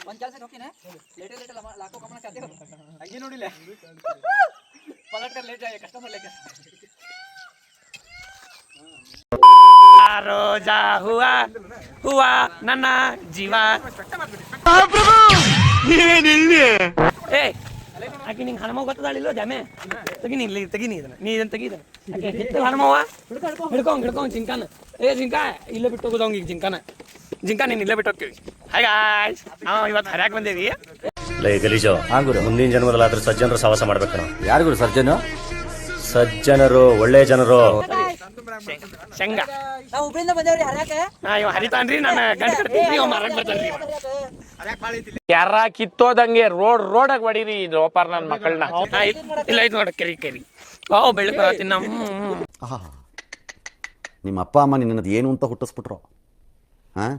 ಒಂದ್ ಕೆಲಸ ಹೋಗ್ತೀನಿ ಲೇಟ್ ಲಾಕೋ ಕಮನ ಚಾತೆ ಹಂಗೆ ನೋಡಿಲ್ಲ ಪಲಟ್ ಕರ್ ಲೇಟ್ ಕಸ್ಟಮರ್ ಲೇಟ್ ರೋಜಾ ಹುವಾ ಹುವಾ ನನ್ನ ಜೀವ ಏ ಆಕೆ ನಿಂಗೆ ಹನುಮ ಗೊತ್ತದಾಳಿಲ್ಲ ಜಾಮೆ ತೆಗಿನಿ ಇಲ್ಲಿ ತೆಗಿನಿ ಇದನ್ನ ನೀ ಇದನ್ನ ತೆಗಿ ಇದನ್ನ ಹನುಮವ್ವ ಹಿಡ್ಕೊಂಡ್ ಜಿಂಕಾನ ಏ ಜಿಂಕ ಇಲ್ಲೇ ಬಿಟ್ಟು ಹೋಗೋದವಂಗ ಈಗ ಜಿಂಕ ನೀನು ಇಲ್ಲೇ ಬಿಟ್ಟು ಹೋಗ್ತೀವಿ ಹಾಯ್ ಗಾಯ್ಸ್ ನಾವು ಇವತ್ತು ಹರ್ಯಾಕ್ ಬಂದೇವಿ ಲೈ ಗಲೀಜು ಮುಂದಿನ ಜನ್ಮದಲ್ಲಾದ್ರೂ ಸಜ್ಜನರು ಸಹವಾಸ ಮಾಡ್ಬೇಕು ನಾವು ಯಾರಿಗೂ ಸಜ್ಜನರು ಒಳ್ಳೆ ಜನರು ಶೇಂಗಾ ನಾವು ಹುಬ್ಳಿಂದ ಬಂದೇವ್ರಿ ಹರ್ಯಾಕ ಇವ ಹರಿತಾನ್ರಿ ನಾನು ಗಂಡ ಕಟ್ತೀನಿ ಇವ ಮಾರಕ್ ಬರ್ತಾನ್ರಿ ಯಾರ ಕಿತ್ತೋದಂಗೆ ರೋಡಾಗ ಹೊಡೀರಿ ಇದು ಓಪಾರ್ ನನ್ನ ಮಕ್ಕಳನ್ನ ಇಲ್ಲ ಐತ್ ನೋಡ ಕೆರಿ ಬೆಳಕು ನಮ್ಮ ನಿಮ್ಮ ಅಪ್ಪ ಅಮ್ಮ ನಿನ್ನದು ಏನು ಅಂತ ಹುಟ್ಟಿಸ್ಬಿಟ್ರು ಹಾಂ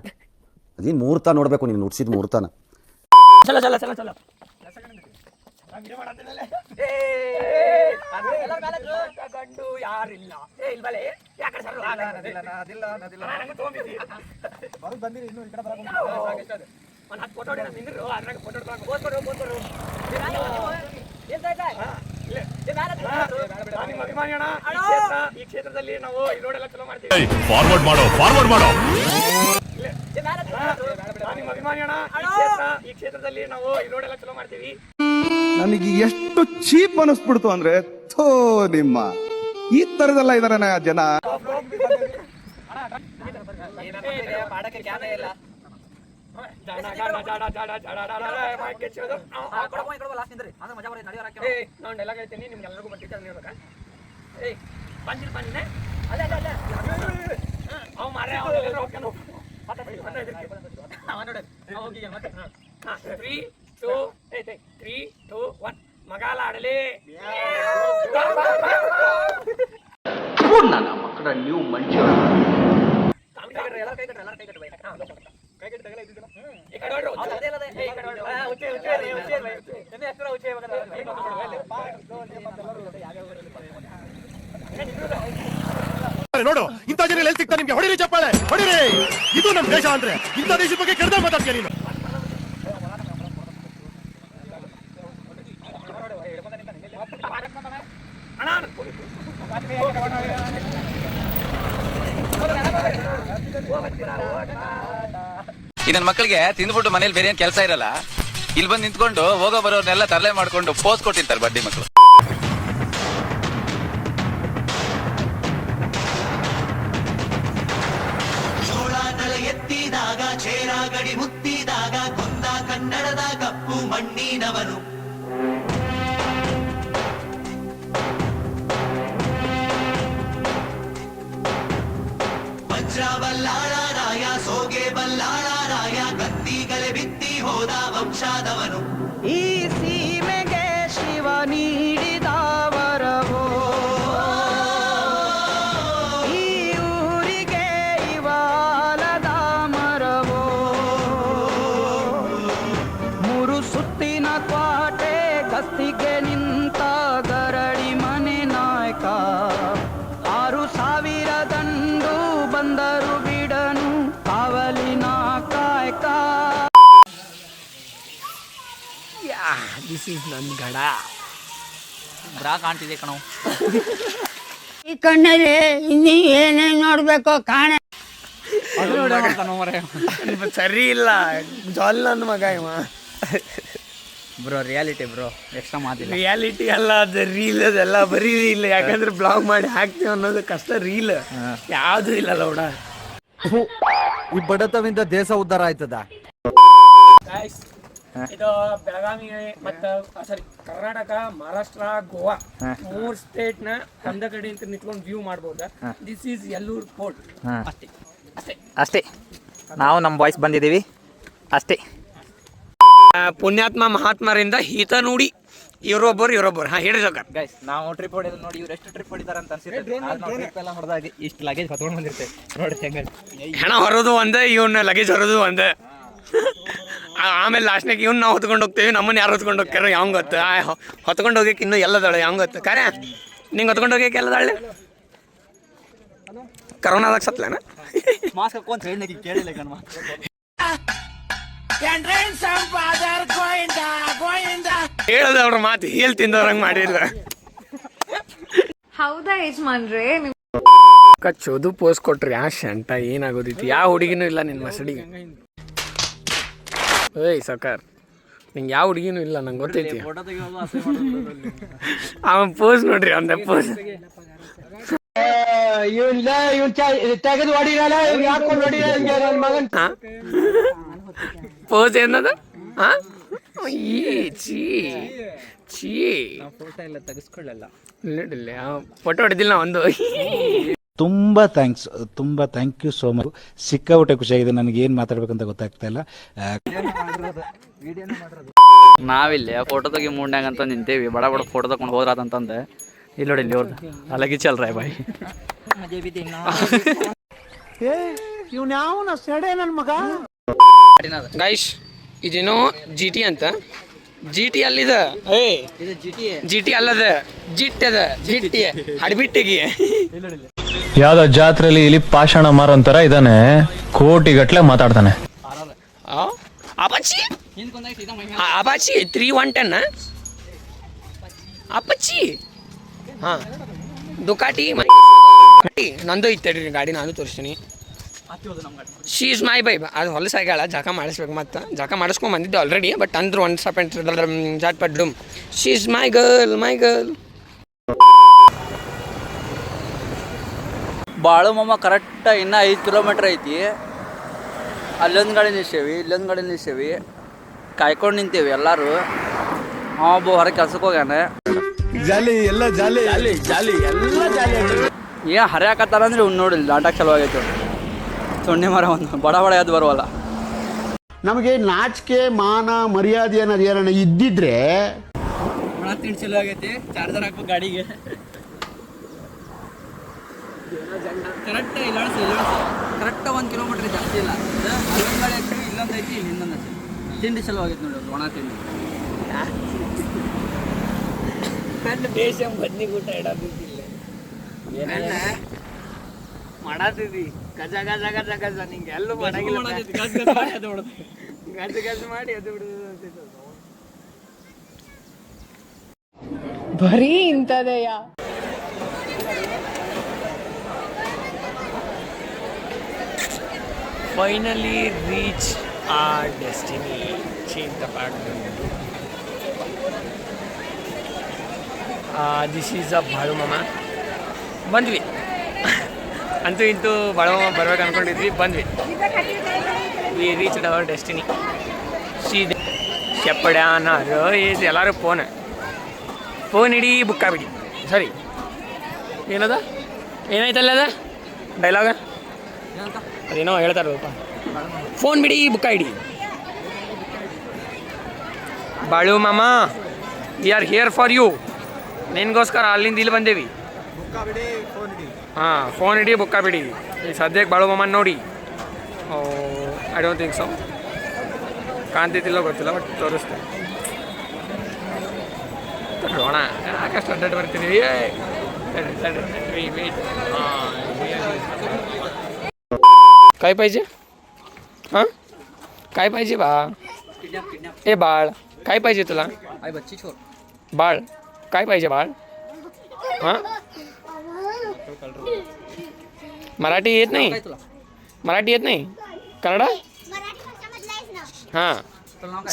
ಅದೇನು ಮುಹೂರ್ತ ನೋಡ್ಬೇಕು ನೀನು ಹುಟ್ಟಿಸಿದ ಮುಹೂರ್ತನ ಚಲ ಗಂಡು ಯಾರಿಲ್ಲ ಈ ಕ್ಷೇತ್ರದಲ್ಲಿ ನಾವು ರೋಡೆಲ್ಲ ಚಲೋ ಮಾಡ್ತೀವಿ ಫಾರ್ವರ್ಡ್ ಮಾಡೋ ಈ ಕ್ಷೇತ್ರದಲ್ಲಿ ನಾವು ರೋಡೆಲ್ಲ ಚಲೋ ಮಾಡ್ತೀವಿ ನನಗೆ ಎಷ್ಟು ಚೀಪ್ ಅನಿಸ್ಬಿಡ್ತು ಅಂದ್ರೆ ಥೋ ನಿಮ್ಮ ಈ ತರದೆಲ್ಲ ಇದಾರೆ ಜನ ನಾನೆಲ್ಲ ಹೇಳ್ತೀನಿ ನಿಮ್ಗೆಲ್ಲರಿಗೂ ಬರ್ತಿದ್ದೆ ಅವ್ ಮಾರೇ ತ್ರೀ ಟೂ ಒನ್ ಮಗಾಲ ಆಡಲಿ ನನ್ನ ಮಕ್ಕಳ ನೀವು ಮನುಷ್ಯ ನೋಡು ಇಂಥ ಜನ ಎಲ್ಲಿ ಸಿಗ್ತಾರೆ ನಿಮ್ಗೆ ಹೊಡಿರಿ ಚಪ್ಪಾಳೆ ಹೊಡಿರಿ ಇದು ನಮ್ಮ ದೇಶ ಅಂದ್ರೆ ಇಂಥ ದೇಶದ ಬಗ್ಗೆ ಕೆಡದ ಮಾತಾಡ್ತೀಯ ನೀನು ಈ ನನ್ನ ಮಕ್ಕಳಿಗೆ ತಿಂದ್ಬಿಟ್ಟು ಮನೇಲಿ ಬೇರೆ ಏನ್ ಕೆಲಸ ಇರಲ್ಲ ಇಲ್ಲಿ ಬಂದು ನಿಂತ್ಕೊಂಡು ಹೋಗೋ ಬರೋರ್ನೆಲ್ಲ ತರಲೆ ಮಾಡ್ಕೊಂಡು ಪೋಸ್ ಕೊಟ್ಟಿರ್ತಾರೆ ಬಡ್ಡಿ ಮಕ್ಕಳು. ಎತ್ತಿದಾಗ ಚೇರ ಗಡಿ ಮುತ್ತಿದಾಗ ಕೊಂದ ಕನ್ನಡದ ಕಪ್ಪು ಮಣ್ಣಿನವನು ವಜ್ರ ಬಲ್ಲಾಳರಾಯ ಸೋಗೆ ಬಲ್ಲಾಳರಾಯ ಕತ್ತಿಗಲೆ ಬಿತ್ತಿ ಹೋದ ವಂಶಾದವನು ಈ ಸೀಮೆಗೆ ಶಿವ ನೀಡಿದ ವರವೋ ಈ ಊರಿಗೆ ಇವಾಲದ ಮರವೋ ಮೂರು ಸುತ್ತಿನ ಕ್ವಾಟೆ ಗಸ್ತಿಗೆ ನಿಂತ ಗರಡಿ ಮನೆ ನಾಯಕ 6,000 ದಂಡು ಬಂದರು ಬಿಡನು ಕಾವಲಿನ ಕಾಯಕ. ದಿಸ್ ಈಸ್ ನನ್ ಗಡ ಬ್ರಾ ಕಾಣ್ತಿದೆ ಕಣೋ ಈ ಕಣ್ಣಲ್ಲಿ ಇನ್ನೀ ಏನೇನ್ ನೋಡ್ಬೇಕು ಕಾಣೆ ಸರಿ ಇಲ್ಲ ಜಾಲ್ ನನ್ನ ಮಗ ಇವ ಬ್ರೋ ರಿಯಾಲಿಟಿ ಬ್ರೋ ಎಕ್ಸ್ಟ್ರಾ ಮಾತಿಲ್ಲ ರಿಯಾಲಿಟಿ ಅಲ್ಲ ಅದು ರೀಲ್ ಅದೆಲ್ಲ ಬರೀ ರೀಲ್ ಯಾಕಂದ್ರೆ ಬ್ಲಾಗ್ ಮಾಡಿ ಹಾಕ್ತೀವಿ ಅನ್ನೋದು ಕಷ್ಟ ರೀಲ್ ಯಾವ್ದು ಇಲ್ಲ ಲೌಡ ಈ ಬಡತವಿಂದ ದೇಶ ಉದ್ಧಾರ ಆಯ್ತದ. ಇದು ಬೆಳಗಾವಿ ಮತ್ತ ಸಾರಿ ಕರ್ನಾಟಕ ಮಹಾರಾಷ್ಟ್ರ ಗೋವಾ 3 ಸ್ಟೇಟ್ ನ ಒಂದ ಕಡೆ ಅಂತ ನಿಂತ್ಕೊಂಡು ವ್ಯೂ ಮಾಡಬಹುದು. ದಿಸ್ ಈಸ್ ಯಲ್ಲೂರ್ ಫೋರ್ಟ್ ಅಷ್ಟೇ ನಾವು ನಮ್ಮ ಬಾಯ್ಸ್ ಬಂದಿದ್ದೀವಿ ಅಷ್ಟೇ. ಪುಣ್ಯಾತ್ಮ ಮಹಾತ್ಮರಿಂದ ಹಿತ ನೋಡಿ ಇವರೊಬ್ಬರು ಹೇಳಿ ಸರ್ ಗೈಸ್ ನಾವು ಟ್ರಿಪ್ ಹೊಡೆದು ನೋಡಿ ಇವ್ರು ಎಷ್ಟು ಟ್ರಿಪ್ ಹೊಡಿದಾರ ಅಂತ ಅನ್ಸಿರುತ್ತೆ. ನಾವು ಟ್ರಿಪ್ ಎಲ್ಲ ಹೊಡೆದಾಗ ಇಷ್ಟು ಲಗೇಜ್ ಹೊತ್ಕೊಂಡು ಬಂದಿರ್ತೇವೆ ನೋಡಿ ಹೆಂಗ ಹೆಣ ಹೊರೋದು ಒಂದೇ ಇವನ್ನ ಲಗೇಜ್ ಹೊರೋದು ಒಂದೇ. ಆಮೇಲೆ ಲಾಸ್ಟ್ನಾಗ ಇವ್ನ ನಾವು ಹೊತ್ಕೊಂಡು ಹೋಗ್ತೇವೆ ನಮ್ಮನ್ನ ಯಾರು ಹೊತ್ಕೊಂಡು ಹೋಗ್ತಾರೋ ಯಾವ ಗೊತ್ತು ಹೊತ್ಕೊಂಡು ಹೋಗಕ್ಕೆ ಇನ್ನೂ ಎಲ್ಲದಾಳೆ ಯಾವ ಗೊತ್ತು ಕಾರ್ಯ ನಿಂಗೆ ಹೊತ್ಕೊಂಡು ಹೋಗಕ್ಕೆ ಎಲ್ಲದಾಳೆ ಕರೋನಾದಾಗ ಸತ್ಲೇನ ಮಾಸ್ಕ್ ಹಾಕೊಂತ ಹೇಳಿದ ಕೇಳಿಲ್ಲ ಕಣ್ಮ. ಹೇಳದ ಅವ್ರ ಮಾತು ಹೇಳ್ತಿಂದವ್ರಂಗ್ ಮಾಡಿಲ್ಲ. ಹೌದಾ ಯಜಮಾನ್ರೆ? ಕಚ್ಚೋದು ಪೋಸ್ ಕೊಟ್ರಿ ಆ ಶಂಟ ಏನಾಗೋದಿತ್ತು. ಯಾವ ಹುಡುಗಿನೂ ಇಲ್ಲ ನಿನ್ನ ಮಸಡಿಗೆ. ಏಯ್ ಸೌಕರ್, ನಿಂಗೆ ಯಾವ ಹುಡುಗಿನೂ ಇಲ್ಲ ನಂಗೆ ಗೊತ್ತೈತಿ. ಅವನ್ ಪೋಸ್ ನೋಡ್ರಿ, ಅಂದ ಪೋಸ್ ಪೋಸ್ ಏನದ ತೆಗೆಸ್ಕೊಳ್ಳಲ್ಲ. ಫೋಟೋ ಹೊಡೆದಿಲ್ಲ ಒಂದು. ತುಂಬಾ ಥ್ಯಾಂಕ್ ಯು ಸೋ ಮಚ್. ಸಿಕ್ಕಾಪಟ್ಟೆ ಖುಷಿಯಾಗಿದೆ. ನನಗೆ ಏನು ಮಾತಾಡ್ಬೇಕಂತ ಗೊತ್ತಾಗ್ತಾ ಇಲ್ಲ. ನಾವಿಲ್ಲಿ ಫೋಟೋ ತೆಗಿ ಮೂಡ್ನ್ಯಾಗ ಅಂತ ನಿಂತೇವಿ. ಬಡ ಬಡ ಫೋಟೋ ತಗೊಂಡು ಹೋದ್ರಾತಂತಂದೆ. ಇಲ್ಲಿ ನೋಡಿ ಇಲ್ಲಿ ಅವ್ರದ್ದು ಅಲಗಿ ಚಲ್ರ ಬಾಯ್. ಗೈಸ್ ಇದೇನೋ GT ಅಂತ. GT ಅಲ್ಲಿದ. GT ಅಲ್ಲದ, ಜಿಟ್ ಅದ. ಜಿಟ್ಟಿ ಹಡ್ಬಿಟ್ಟಿಗೆ ಯಾವ್ದೋ ಜಾತ್ರೆಲಿ ಇಲ್ಲಿ ಪಾಷಾಣ ಮಾರೋಂತರ ಇದಾನೆ, ಕೋಟಿಗಟ್ಲೆ ಮಾತಾಡ್ತಾನೆ. Apache Apache 3110 Apache. ಹಾಂ ದುಕಾಟಿ ನಂದು ಇತ್ತಡ್ರಿ ಗಾಡಿ, ನಾನು ತೋರಿಸ್ತೀನಿ. She is my by. ಅದು ಹೊಲಸಾಗ್ಯಾಳ, ಜಾಕ ಮಾಡಿಸ್ಬೇಕು. ಮತ್ತು ಜಾಕ ಮಾಡಿಸ್ಕೊಂಡು ಬಂದಿದ್ದೆ ಆಲ್ರೆಡಿ. ಬಟ್ ಅಂದ್ರು ಒಂದು ಸ್ವಲ್ಪ ಜಾಟ್ ಪಡ್ಡು. She is my girl. Balu ಮಾಮ ಕರೆಕ್ಟ್ ಇನ್ನೂ 5 ಕಿಲೋಮೀಟ್ರ್ ಐತಿ. ಅಲ್ಲೊಂದು ಗಾಡಿ ನಿಲ್ಸೇವಿ, ಇಲ್ಲೊಂದು ಗಾಡಿ ನಿಲ್ಸೇವಿ, ಕಾಯ್ಕೊಂಡು ನಿಂತೇವಿ ಎಲ್ಲರೂ. ಒಬ್ಬ ಹೊರಗೆ ಕೆಲ್ಸಕ್ಕೆ ಹೋಗ್ಯಾನೆ. ಏನು ಹರಿಯಾಕತ್ತಾರ ಅಂದ್ರೆ ಇವ್ನು ನೋಡಿಲ್ಲ ನಾಟಕ ಚಲೋ ಆಗೈತೆ. ಸೊನ್ನೆ ಮರ ಒಂದು ಬಡ ಎದ್ದು ಬರುವಲ್ಲ. ನಮಗೆ ನಾಚಿಕೆ ಮಾನ ಮರ್ಯಾದೆ ಅನ್ನೋದು ಏನನ್ನ ಇದ್ದಿದ್ರೆ ತಿಂಡಿ ಚಲೋ ಆಗೈತಿ. ಚಾರ್ಜರ್ ಹಾಕ್ಬೇಕು ಗಾಡಿಗೆ. ಕರೆಕ್ಟ್ ಕರೆಕ್ಟ್ 1 ಕಿಲೋಮೀಟ್ರ್ ಜಾಸ್ತಿ ಇಲ್ಲ. ಅಲ್ಲೊಂದು ಗಾಡಿ ಹಾಕ್ತೀವಿ, ಇಲ್ಲೊಂದು ಐತಿ, ಇನ್ನೊಂದು ಐತಿ. ತಿಂಡಿ ಚಲೋ ಆಗೈತೆ ನೋಡಿ, ಒಣ ತಿಂಡಿ. ನನ್ನ ದೇಶ ಬದ್ನಿಗೂಟ ಇಡೋದಿಲ್ಲ ಮಾಡತ್ತಿದ್ದಿ. ಗಜ ಗಜ ಗಜ ಗಜ ನಿಂಗೆ ಎಲ್ಲೂ ಮಾಡಂಗಿಲ್ಲ. ಗಜ ಮಾಡಿ ಅದು ಬಿಡುದು ಬರೀ ಇಂಥದೆಯ. Finally reach our destiny. Chintapaddu. This is a ಬಾಳು ಮಾಮ. ಬಂದ್ವಿ ಅಂತೂ ಇಂತೂ ಬಾಳು ಮಾಮ ಬರ್ಬೇಕು ಅನ್ಕೊಂಡಿದ್ವಿ, ಬಂದ್ವಿ. We reached our destiny. ಸೀದೆ ಕೆಪ್ಪಡ್ಯಾನ ಇದು ಎಲ್ಲರೂ ಫೋನ್ ಇಡೀ ಬುಕ್ಕಾಬಿಡಿ. ಸರಿ ಏನದ ಏನಾಯ್ತಲ್ಲ ಅದ ಡೈಲಾಗ ಅದೇನೋ ಹೇಳ್ತಾರಪ್ಪ. ಫೋನ್ ಬಿಡಿ ಬುಕ್ಕ ಇಡಿ. ಬಾಳು ಮಾಮ we are here for you. ನಿನ್ಗೋಸ್ಕರ ಅಲ್ಲಿಂದ ಇಲ್ಲಿ ಬಂದೇವಿ. ಹಾಂ ಫೋನ್ ಇಡಿ ಬುಕ್ಕ ಬಿಡಿ. ಈ ಸದ್ಯಕ್ಕೆ ಬಾಳು ಮಾಮನ್ ನೋಡಿ. I don't think so. ಕಾಣ್ತಿದ್ದಿಲ್ಲ ಗೊತ್ತಿಲ್ಲ, ಬಟ್ ತೋರಿಸ್ತೆ ನೋಡೋಣ. ಯಾಕಷ್ಟು ಅಡ್ಡಾಡಿ ಬರ್ತೀನಿ. काय पाहिजे? हां काय पाहिजे बा? ए बाळ काय पाहिजे तुला? बाळ काय पाहिजे बाळ? हां मराठी येत नाही? मराठी येत नाही? कन्नड? हां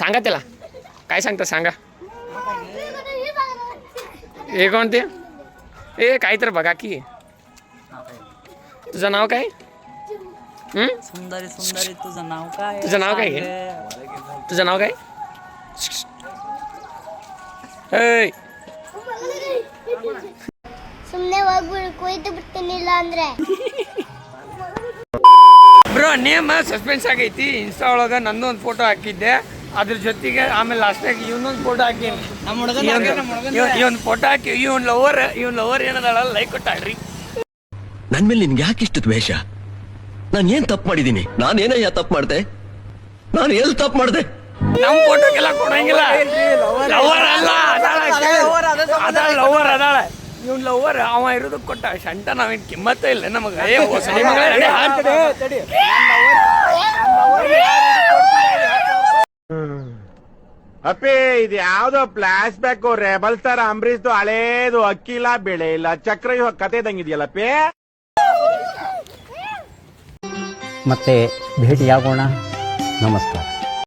सांगा त्याला. काय सांगता सांगा. हे कोणते? ए काय तर बघा की. तुझं नाव काय? सुंदरी सुंदरी तुझं नाव काय? तुझं नाव काय? तुझं नाव काय? ಸುಮ್ಮನೆ ಹೋಗ್ಬಿಡು, ಕೊಯ್ದು ಬಿಡ್ತೀನಿಲ್ಲ ಅಂದ್ರೆ. ಬ್ರೋ ನೇಮ್ ಸಸ್ಪೆನ್ಸ್ ಆಗೈತಿ. ಇನ್ಸ್ಟಾ ಒಳಗೆ ನಂದೊಂದು ಫೋಟೋ ಹಾಕಿದ್ದೆ, ಅದ್ರ ಜೊತೆಗೆ ಆಮೇಲೆ ಲಾಸ್ಟಾಗ ಇವನೊಂದು ಫೋಟೋ ಹಾಕೀನಿ. ಇವೊಂದು ಫೋಟೋ ಹಾಕಿ ಇವನ್ ಲವರ್ ಏನದಾಳ ಲೈಕ್ ಕೊಟ್ಟಾಳ್ರಿ. ನನ್ ಮೇಲೆ ನಿನ್ಗೆ ಯಾಕೆ ಇಷ್ಟು ದ್ವೇಷ? ನಾನು ಏನ್ ತಪ್ಪು ಮಾಡಿದ್ದೀನಿ? ನಾನೇನಯ್ಯ ತಪ್ಪು ಮಾಡ್ದೆ? ನಾನು ಎಲ್ಲಿ ತಪ್ಪು ಮಾಡ್ದೆ? ನಮ್ ಫೋಟೋಗೆಲ್ಲ ಕೊಡಂಗಿಲ್ಲ. ಲವರ್ ಅಲ್ಲ, ಅದಾಳ ಲವರ್ ಅದಾಳ. ಇವ್ನ ಲವರ್ ಅವ ಇರೋದಕ್ಕೆ ಕೊಟ್ಟ ಶಂಟ ನಾವೇನು ಕಿಮ್ಮತ್ತೇ ಇಲ್ಲ ನಮಗೆ ಅಪ್ಪಿ ಇದು ಯಾವ್ದೋ flash back rebel star Ambareesh ಹಳೇದು ಅಕ್ಕಿ ಇಲ್ಲ ಬೆಳೆ ಇಲ್ಲ ಚಕ್ರ ಇವಾಗ ಕತೆ ಇದಂಗಿದೆಯಲ್ಲಪ್ಪಿ. ಮತ್ತೆ ಭೇಟಿಯಾಗೋಣ. ನಮಸ್ಕಾರ.